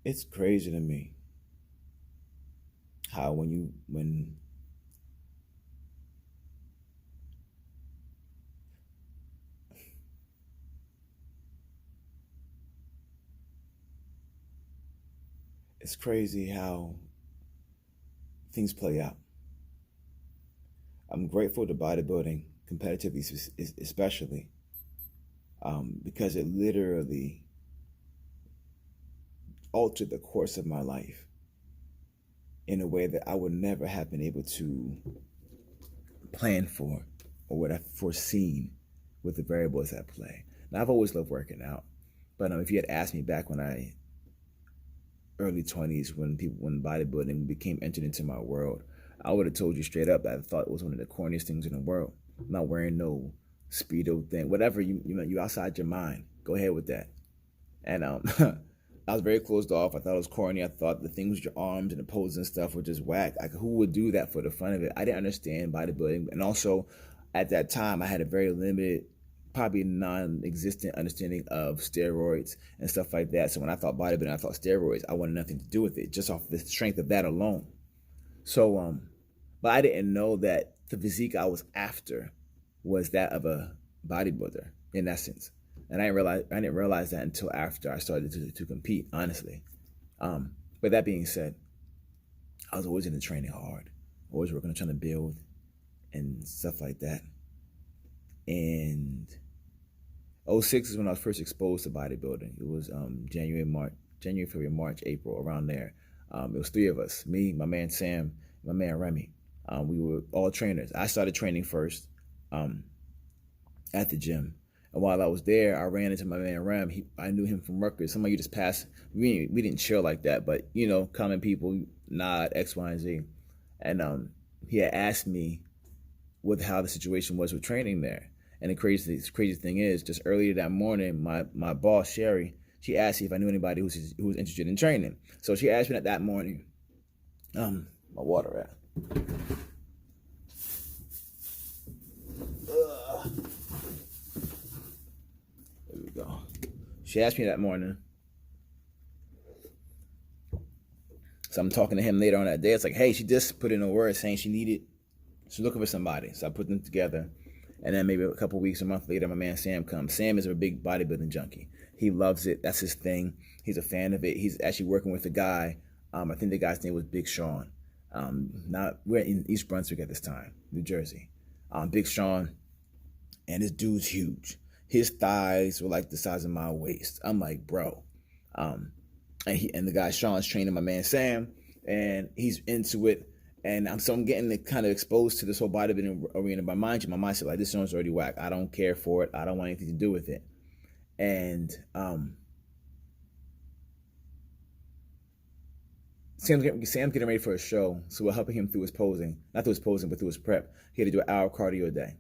It's crazy to me how when it's crazy how things play out. I'm grateful to bodybuilding, competitively especially, because it literally altered the course of my life in a way that I would never have been able to plan for or would have foreseen with the variables at play. Now, I've always loved working out, but if you had asked me back when I early 20s when bodybuilding became entered into my world, I would have told you straight up that I thought it was one of the corniest things in the world. I'm not wearing no speedo thing, whatever you outside your mind. Go ahead with that. And I was very closed off. I thought it was corny. I thought the things with your arms and the poses and stuff were just whack. Like, who would do that for the fun of it? I didn't understand bodybuilding, and also at that time I had a very limited, probably non-existent understanding of steroids and stuff like that. So when I thought bodybuilding, I thought steroids. I wanted nothing to do with it, just off the strength of that alone. So, but I didn't know that the physique I was after was that of a bodybuilder in essence. And I didn't realize that until after I started to compete, honestly. But that being said, I was always into training hard, always working on trying to build and stuff like that. And '06 is when I was first exposed to bodybuilding. It was January, February, March, April, around there. It was three of us, me, my man Sam, my man Remy. We were all trainers. I started training first at the gym. And while I was there, I ran into my man Rem. I knew him from Rutgers. Somebody you just passed. We didn't chill like that, but common people nod X, Y, and Z. And he had asked me how the situation was with training there. And the crazy thing is, just earlier that morning, my boss Sherry, she asked me if I knew anybody who was interested in training. So she asked me that morning. My water at. She asked me that morning. So I'm talking to him later on that day. It's like, hey, she just put in a word saying she's looking for somebody. So I put them together. And then maybe a couple weeks, a month later, my man Sam comes. Sam is a big bodybuilding junkie. He loves it. That's his thing. He's a fan of it. He's actually working with a guy. I think the guy's name was Big Sean. We're in East Brunswick at this time, New Jersey. Big Sean, and this dude's huge. His thighs were like the size of my waist. I'm like, bro. And the guy Sean's training my man Sam, and he's into it. And I'm getting kind of exposed to this whole bodybuilding arena. But mind you, my mindset like, this song's already whack. I don't care for it. I don't want anything to do with it. And Sam's getting ready for a show, so we're helping him through his posing. Not through his posing, but through his prep. He had to do an hour of cardio a day.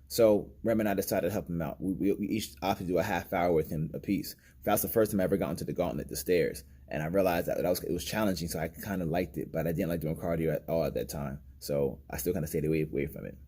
So Rem and I decided to help him out. We each opted to do a half hour with him apiece. That was the first time I ever got into the gauntlet, the stairs. And I realized that it was challenging, so I kind of liked it, but I didn't like doing cardio at all at that time. So I still kind of stayed away from it.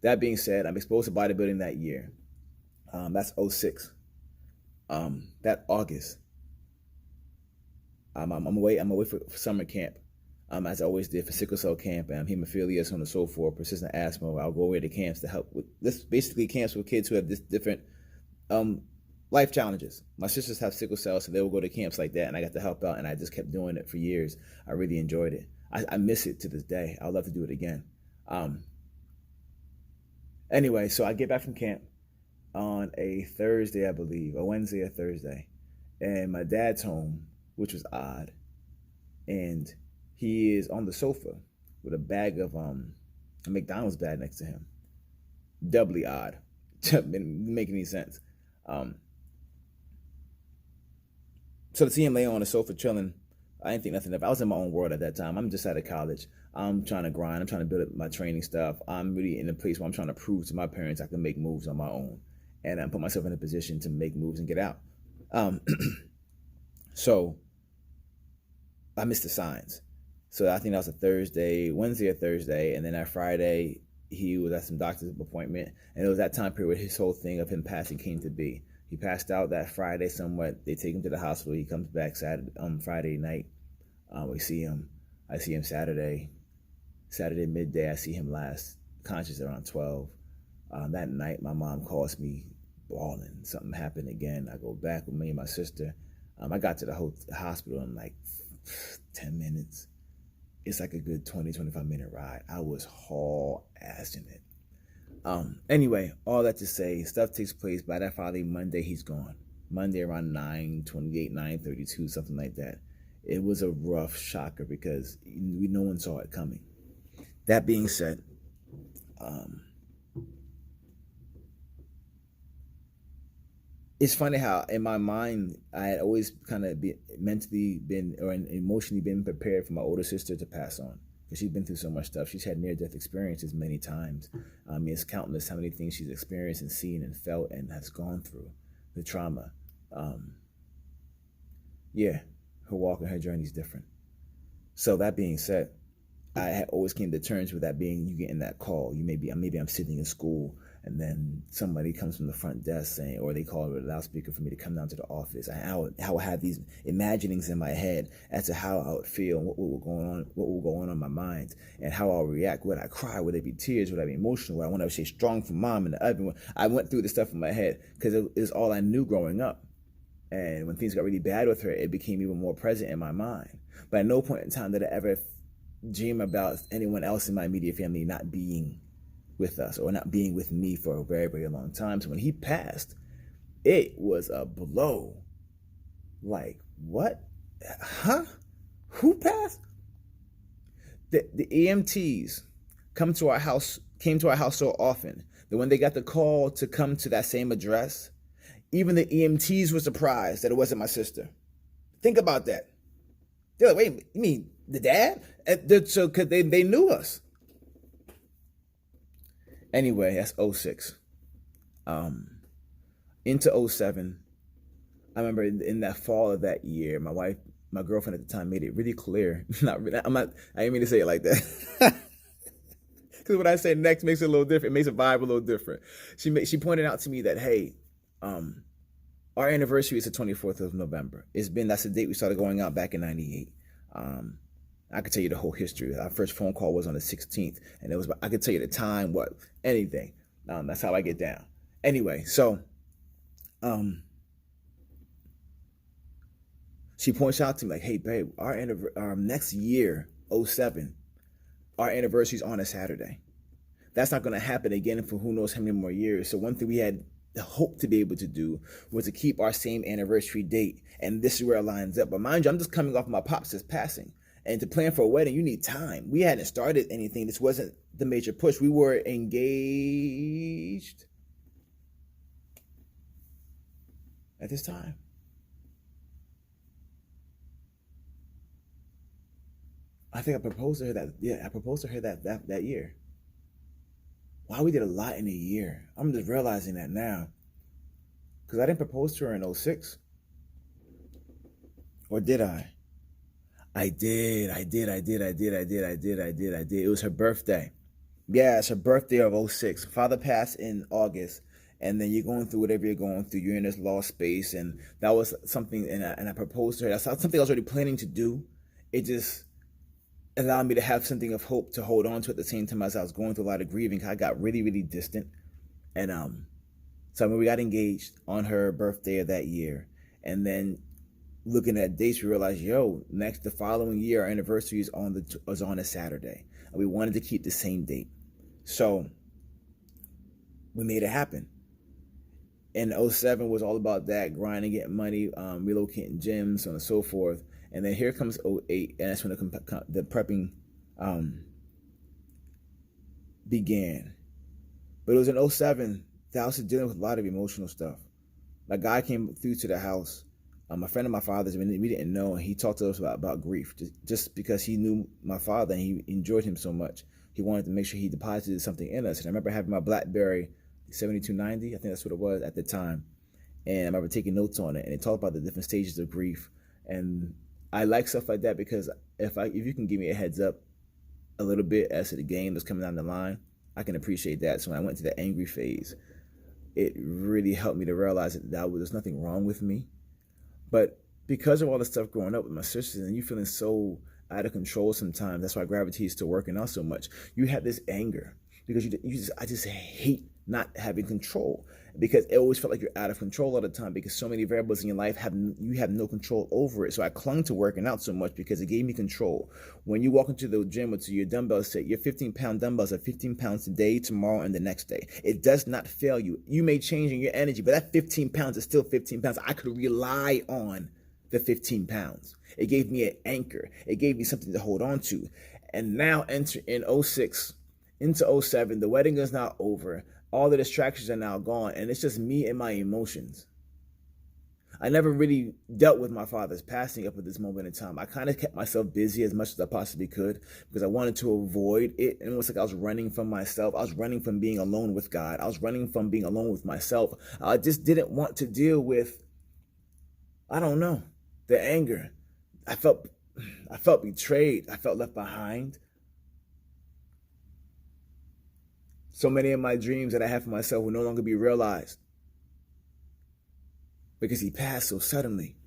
That being said, I'm exposed to bodybuilding that year. That's '06. That August, I'm away for summer camp. As I always did for sickle cell camp and hemophilia, so on and so forth, persistent asthma. I'll go away to camps to help with this, basically camps with kids who have this different life challenges. My sisters have sickle cell, so they will go to camps like that, and I got to help out, and I just kept doing it for years. I really enjoyed it. I miss it to this day. I'd love to do it again. Anyway, so I get back from camp on a Thursday, I believe, a Wednesday or Thursday, and my dad's home, which was odd, and he is on the sofa with a bag of a McDonald's bag next to him. Doubly odd. Didn't make any sense. So to see him lay on the sofa chilling, I didn't think nothing of it. I was in my own world at that time. I'm just out of college. I'm trying to grind. I'm trying to build up my training stuff. I'm really in a place where I'm trying to prove to my parents I can make moves on my own and put myself in a position to make moves and get out. So I missed the signs. So I think that was a Wednesday or Thursday, and then that Friday, he was at some doctor's appointment, and it was that time period where his whole thing of him passing came to be. He passed out that Friday somewhat. They take him to the hospital. He comes back Friday night. We see him. I see him Saturday midday. I see him last conscious around 12. That night, my mom calls me bawling. Something happened again. I go back with me and my sister. I got to the hospital in like 10 minutes. It's like a good 20, 25-minute ride. I was haul-assing it. Anyway, all that to say, stuff takes place. By that following Monday, he's gone. Monday around 9:28, 9:32, something like that. It was a rough shocker because no one saw it coming. That being said, it's funny how in my mind I had always kind of mentally been or emotionally been prepared for my older sister to pass on, because she's been through so much stuff. She's had near-death experiences many times. It's countless how many things she's experienced and seen and felt and has gone through, the trauma. Yeah, her walk and her journey is different. So that being said, I had always came to terms with that being you getting that call. Maybe I'm sitting in school and then somebody comes from the front desk saying, or they call it a loudspeaker for me to come down to the office. I would have these imaginings in my head as to how I would feel, what would go on in my mind, and how I would react. Would I cry? Would there be tears? Would I be emotional? Would I want to say strong for mom in the oven? I went through this stuff in my head because it was all I knew growing up. And when things got really bad with her, it became even more present in my mind. But at no point in time did I ever dream about anyone else in my immediate family not being with us or not being with me for a very, very long time. So when he passed, it was a blow. Like, what? Huh? Who passed? The EMTs came to our house so often that when they got the call to come to that same address, even the EMTs were surprised that it wasn't my sister. Think about that. They're like, wait, you mean the dad? So, because they knew us. Anyway, that's 06. Into 07, I remember in that fall of that year, my girlfriend at the time made it really clear. I didn't mean to say it like that. Because what I say next makes it a little different. It makes the vibe a little different. She pointed out to me that, hey, our anniversary is the 24th of November. That's the date we started going out back in 98. I could tell you the whole history. Our first phone call was on the 16th, and I could tell you the time, anything. That's how I get down. Anyway, so she points out to me like, hey, babe, our next year, 07, our anniversary is on a Saturday. That's not going to happen again for who knows how many more years. So one thing we had the hope to be able to do was to keep our same anniversary date, and this is where it lines up. But mind you, I'm just coming off my pops just passing. And to plan for a wedding, you need time. We hadn't started anything. This wasn't the major push. We were engaged at this time. I think I proposed to her that year. Wow, we did a lot in a year. I'm just realizing that now. Because I didn't propose to her in 06. Or did I? I did. It was her birthday. Yeah, it's her birthday of 06. Father passed in August. And then you're going through whatever you're going through. You're in this lost space. And that was something, and I proposed to her. That's something I was already planning to do. It just allowed me to have something of hope to hold on to at the same time as I was going through a lot of grieving. I got really, really distant. And so when we got engaged on her birthday of that year, and then looking at dates, we realized, the following year, our anniversary is on a Saturday. And we wanted to keep the same date. So we made it happen. And 07 was all about that, grinding, getting money, relocating gyms, so on and so forth. And then here comes 08, and that's when the prepping began. But it was in 07 that I was dealing with a lot of emotional stuff. A guy came through to the house, a friend of my father's, we didn't know, and he talked to us about grief, just because he knew my father and he enjoyed him so much. He wanted to make sure he deposited something in us. And I remember having my BlackBerry 7290, I think that's what it was at the time. And I remember taking notes on it, and it talked about the different stages of grief. And I like stuff like that because if you can give me a heads up a little bit as to the game that's coming down the line, I can appreciate that. So when I went to the angry phase, it really helped me to realize that there's nothing wrong with me. But because of all the stuff growing up with my sisters and you feeling so out of control sometimes, that's why gravity is still working out so much. You have this anger because I just hate not having control, because it always felt like you're out of control all the time, because so many variables in your life you have no control over it. So I clung to working out so much because it gave me control. When you walk into the gym or to your dumbbell set, your 15-pound dumbbells are 15 pounds today, tomorrow, and the next day. It does not fail you. You may change in your energy, but that 15 pounds is still 15 pounds. I could rely on the 15 pounds. It gave me an anchor. It gave me something to hold on to. And now enter in 06 into 07, the wedding is now over. All the distractions are now gone, and it's just me and my emotions. I never really dealt with my father's passing up at this moment in time. I kind of kept myself busy as much as I possibly could because I wanted to avoid it. And it was like I was running from myself. I was running from being alone with God. I was running from being alone with myself. I just didn't want to deal with, I don't know, the anger. I felt betrayed. I felt left behind. So many of my dreams that I had for myself will no longer be realized because he passed so suddenly.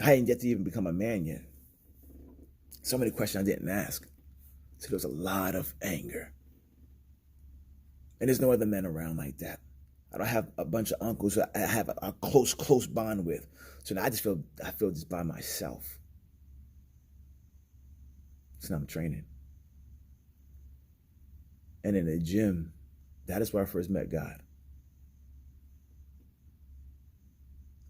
I hadn't yet to even become a man yet. So many questions I didn't ask. So there was a lot of anger. And there's no other men around like that. I don't have a bunch of uncles who I have a close bond with. So now I feel just by myself. So now I'm training. And in the gym, that is where I first met God.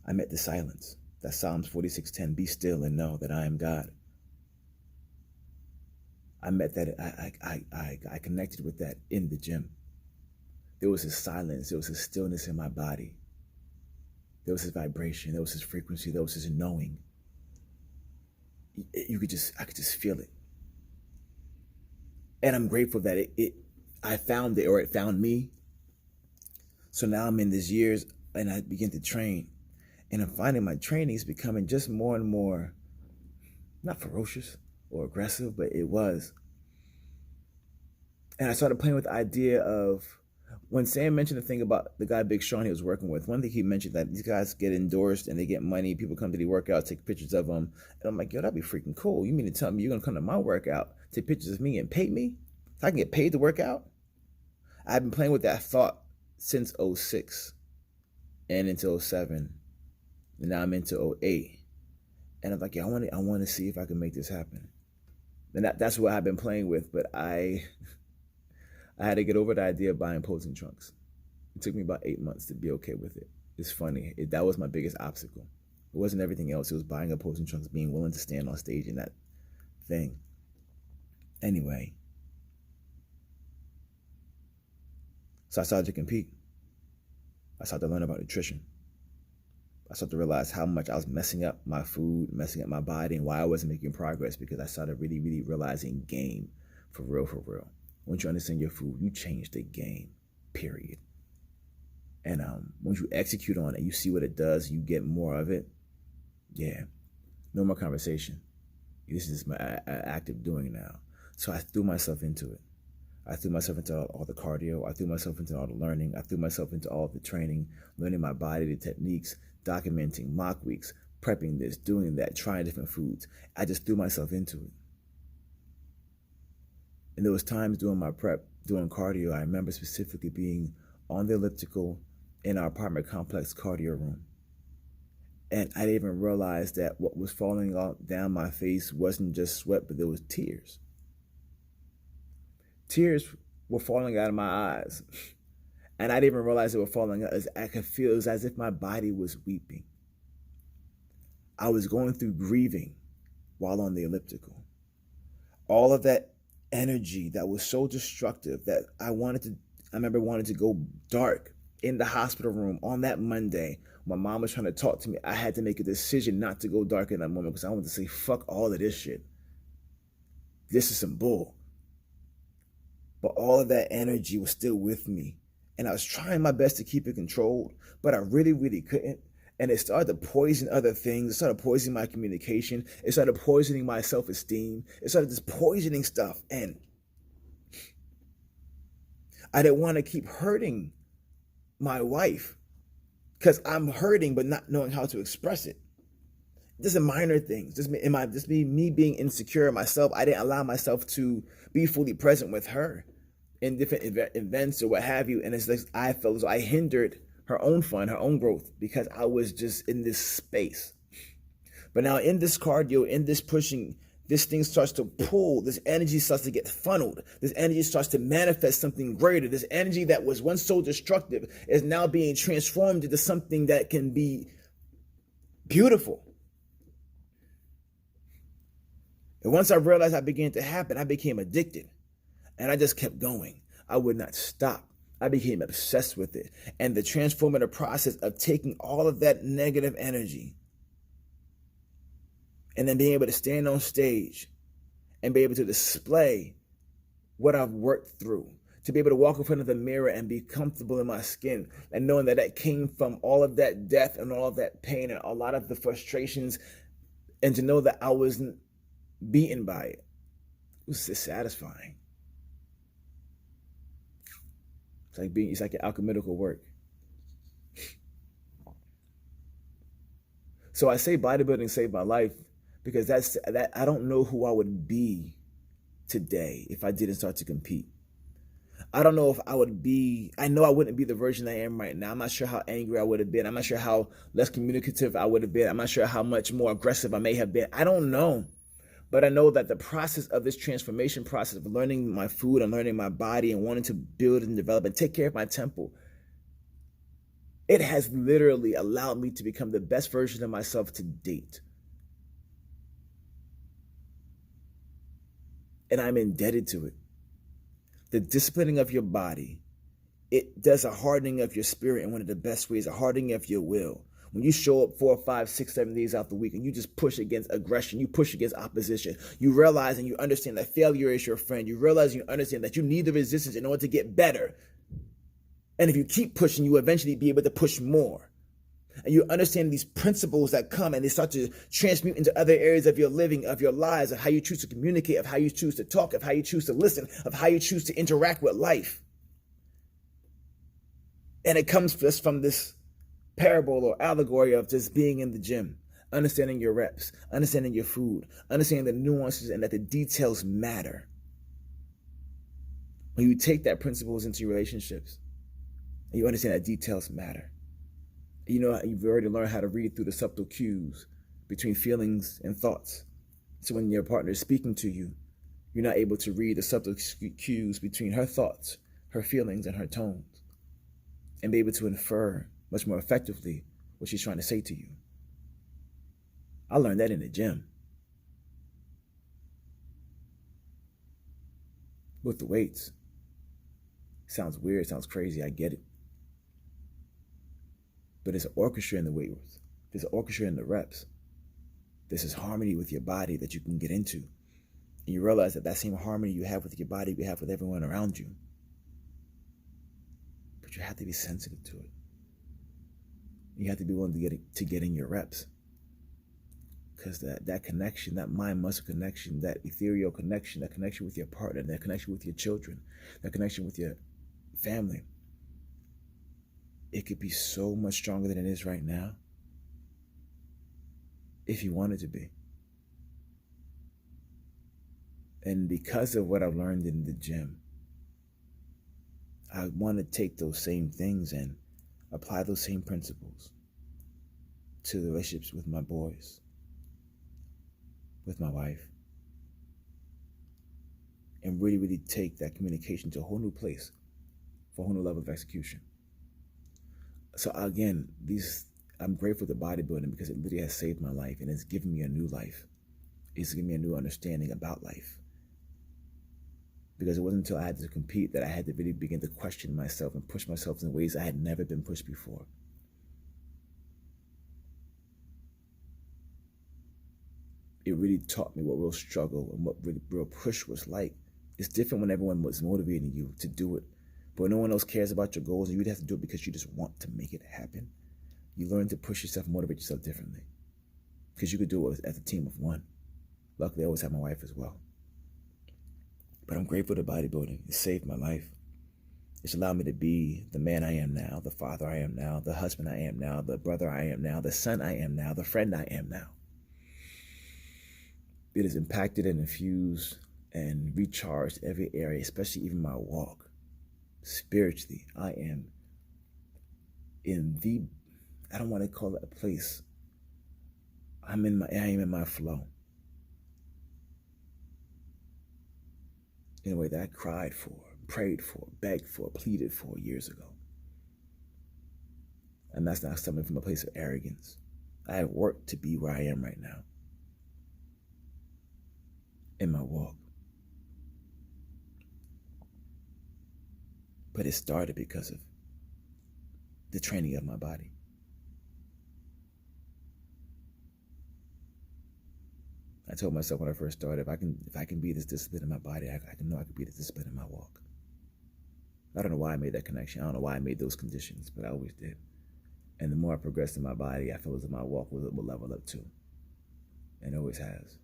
I met the silence. That's Psalms 46:10. Be still and know that I am God. I met that. I connected with that in the gym. There was this silence. There was this stillness in my body. There was this vibration. There was this frequency. There was this knowing. I could just feel it. And I'm grateful that I found it, or it found me. So now I'm in these years and I begin to train. And I'm finding my training is becoming just more and more, not ferocious or aggressive, but it was. And I started playing with the idea of, when Sam mentioned the thing about the guy Big Sean he was working with, one thing he mentioned that these guys get endorsed and they get money. People come to the workout, take pictures of them. And I'm like, yo, that'd be freaking cool. You mean to tell me you're going to come to my workout, take pictures of me and pay me? So I can get paid to work out? I've been playing with that thought since 06 and into 07. And now I'm into 08. And I'm like, yeah, I want to see if I can make this happen. And that's what I've been playing with. But I had to get over the idea of buying posing trunks. It took me about 8 months to be okay with it. It's funny. That was my biggest obstacle. It wasn't everything else. It was buying a posing trunks, being willing to stand on stage in that thing. Anyway. So I started to compete. I started to learn about nutrition. I started to realize how much I was messing up my food, messing up my body, and why I wasn't making progress, because I started really, really realizing game for real, for real. Once you understand your food, you change the game, period. And once you execute on it, you see what it does, you get more of it. Yeah, no more conversation. This is my act of doing now. So I threw myself into it. I threw myself into all the cardio. I threw myself into all the learning. I threw myself into all the training, learning my body, the techniques, documenting mock weeks, prepping this, doing that, trying different foods. I just threw myself into it. And there was times during my prep, doing cardio, I remember specifically being on the elliptical in our apartment complex cardio room. And I didn't even realize that what was falling down my face wasn't just sweat, but there was tears. Tears were falling out of my eyes. And I didn't even realize they were falling out. I could feel it was as if my body was weeping. I was going through grieving while on the elliptical. All of that energy that was so destructive that I remember wanting to go dark in the hospital room on that Monday. My mom was trying to talk to me. I had to make a decision not to go dark in that moment because I wanted to say, fuck all of this shit. This is some bull. But all of that energy was still with me. And I was trying my best to keep it controlled, but I really, really couldn't. And it started to poison other things. It started poisoning my communication. It started poisoning my self-esteem. It started just poisoning stuff. And I didn't want to keep hurting my wife because I'm hurting but not knowing how to express it. Just minor things. Just me being insecure in myself. I didn't allow myself to be fully present with her in different events or what have you. And it's like I felt as though I hindered her own fun, her own growth, because I was just in this space. But now in this cardio, in this pushing, this thing starts to pull, this energy starts to get funneled, this energy starts to manifest something greater. This energy that was once so destructive is now being transformed into something that can be beautiful. And once I realized that began to happen, I became addicted. And I just kept going. I would not stop. I became obsessed with it. And the transformative process of taking all of that negative energy and then being able to stand on stage and be able to display what I've worked through, to be able to walk in front of the mirror and be comfortable in my skin, and knowing that that came from all of that death and all of that pain and a lot of the frustrations, and to know that I wasn't beaten by it. It was just satisfying. It's like an alchemical work. So I say bodybuilding saved my life because that I don't know who I would be today if I didn't start to compete. I don't know if I would be, I know I wouldn't be the version I am right now. I'm not sure how angry I would have been. I'm not sure how less communicative I would have been. I'm not sure how much more aggressive I may have been. I don't know. But I know that the process of this transformation process of learning my food and learning my body and wanting to build and develop and take care of my temple, it has literally allowed me to become the best version of myself to date. And I'm indebted to it. The disciplining of your body, it does a hardening of your spirit in one of the best ways, a hardening of your will. When you show up 4, 5, 6, 7 days out the week and you just push against aggression, you push against opposition, you realize and you understand that failure is your friend. You realize and you understand that you need the resistance in order to get better. And if you keep pushing, you will eventually be able to push more. And you understand these principles that come and they start to transmute into other areas of your living, of your lives, of how you choose to communicate, of how you choose to talk, of how you choose to listen, of how you choose to interact with life. And it comes just from this parable or allegory of just being in the gym, understanding your reps, understanding your food, understanding the nuances and that the details matter. When you take that principles into your relationships and you understand that details matter, you know, you've already learned how to read through the subtle cues between feelings and thoughts. So when your partner is speaking to you, you're not able to read the subtle cues between her thoughts, her feelings, and her tones, and be able to infer much more effectively what she's trying to say to you. I learned that in the gym. With the weights. Sounds weird, sounds crazy, I get it. But there's an orchestra in the weight rooms. There's an orchestra in the reps. There's this harmony with your body that you can get into. And you realize that that same harmony you have with your body, you have with everyone around you. But you have to be sensitive to it. You have to be willing to get in your reps. Because that connection, that mind-muscle connection, that ethereal connection, that connection with your partner, that connection with your children, that connection with your family, it could be so much stronger than it is right now if you want it to be. And because of what I've learned in the gym, I want to take those same things and apply those same principles to the relationships with my boys, with my wife, and really, really take that communication to a whole new place, for a whole new level of execution. So again, I'm grateful to bodybuilding because it literally has saved my life and it's given me a new life. It's given me a new understanding about life. Because it wasn't until I had to compete that I had to really begin to question myself and push myself in ways I had never been pushed before. It really taught me what real struggle and what real push was like. It's different when everyone was motivating you to do it. But when no one else cares about your goals and you have to do it because you just want to make it happen, You learn to push yourself, motivate yourself differently. Because you could do it as a team of one. Luckily, I always have my wife as well. But I'm grateful to bodybuilding. It saved my life. It's allowed me to be the man I am now, the father I am now, the husband I am now, the brother I am now, the son I am now, the friend I am now. It has impacted and infused and recharged every area, especially even my walk. Spiritually, I am in the, I don't want to call it a place. I am in my flow. In a way that I cried for, prayed for, begged for, pleaded for years ago. And that's not coming from a place of arrogance. I have worked to be where I am right now in my walk. But it started because of the training of my body. I told myself when I first started, if I can be this discipline in my body, I know I can be this discipline in my walk. I don't know why I made that connection. I don't know why I made those conditions, but I always did. And the more I progressed in my body, I feel as if my walk will level up too. And it always has.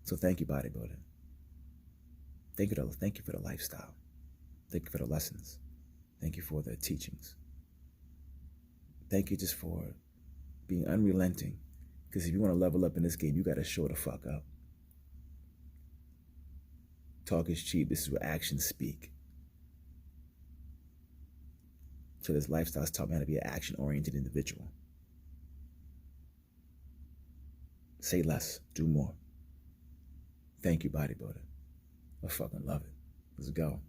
So thank you, bodybuilding. Thank you for the lifestyle. Thank you for the lessons. Thank you for the teachings. Thank you just for being unrelenting. Because if you want to level up in this game, you got to show the fuck up. Talk is cheap. This is where actions speak. So this lifestyle has taught me how to be an action-oriented individual. Say less, do more. Thank you, bodybuilder. I fucking love it. Let's go.